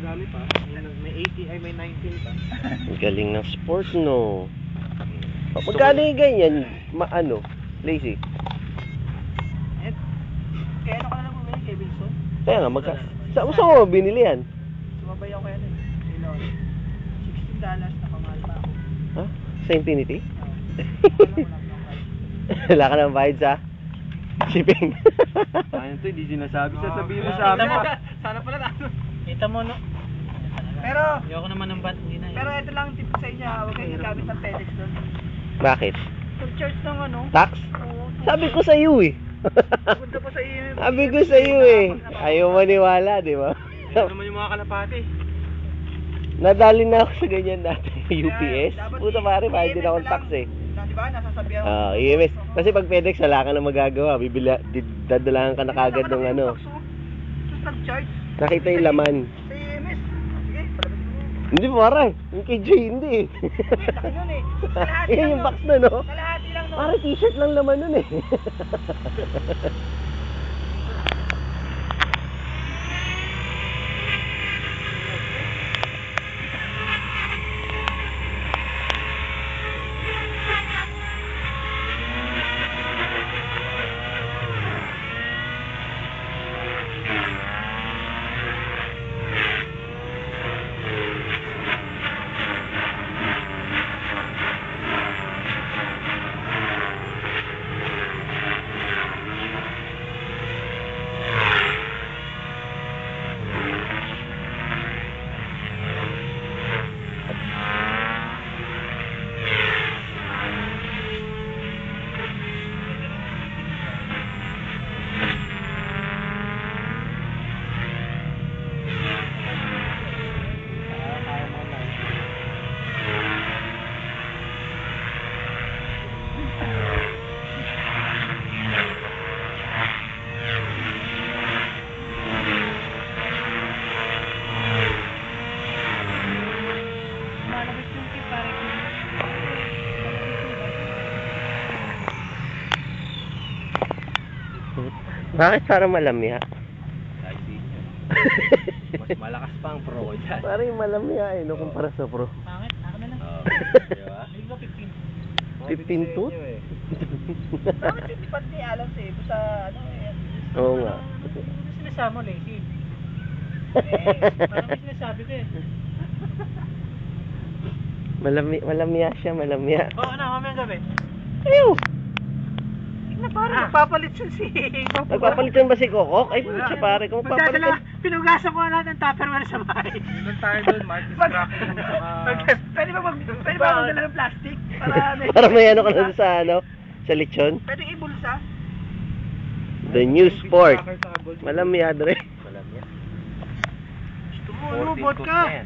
madami pa. May 80 ay may 19 pa. Galing ng sport, no? Magkano yung ganyan? Ano? Lazy? Kaya ano ka na lang bumili kay Wilson? Kaya nga, saan mo binili yan? Sumabay ako kaya Ilon. $16 nakamahal pa ako. Ha? Sa Infinity? Wala ka nang bayad sa shipping. Ayun to, hindi sinasabi. Sasabihin mo sa amin. Sana pala na. Kita mo, no? Pero, ayoko naman ng bat. Pero ito lang tip sa inyo, huwag kayong gamit ng FedEx doon. Bakit? Pag-charge ng ano? Tax? Oo. Sabi ko sa iyo eh. Punta pa sa iyo. Sabi ko sa iyo eh. Ayaw maniwala, di ba? Ito naman yung mga kalapati. Nadali na ako sa ganyan dati. UPS? Puta pare, bayad din akong tax eh. Di ba? Nasasabihan ako. EMS. Kasi pag FedEx, wala ka na magagawa. Dadalahan ka na kagad ng ano. Just nag-charge. Nakita yung laman. Sa EMS. Sige, palabas mo. Hindi pare. Yung kay Jay, hindi eh. Laki nun eh. Kalahati Yan lang yung nun. box na no? Kalahati lang nun. Pare, t-shirt lang laman nun eh. Bakit parang malamya? Mas malakas pa ang pro ko dyan. Parang malamya eh, no, kumpara sa pro. Pangit, ako na lang. Diba? Hindi ba 15? 15 tooth? Bakit yung tipat ni Alan sa ibo sa ano eh? Oo nga. Ano sinasama mo, Lazy? Parang may sinasabi ko eh. Malamya siya, malamya. Oo na, mamayang gabi. Ayaw! Na parang nagpapalit siya si... Nagpapalit ba si Kokok? Ay, siya pare, kung magpapalit ka... Pinugasan ko lahat ng Tupperware sa bahay. Doon tayo doon, Mark. Pwede ba magdala ng plastic? Para may ano ka na sa ano? Sa lechon? Pwede ibulsa? The new sport. Malamya, Dre. Gusto mo, lubot ka.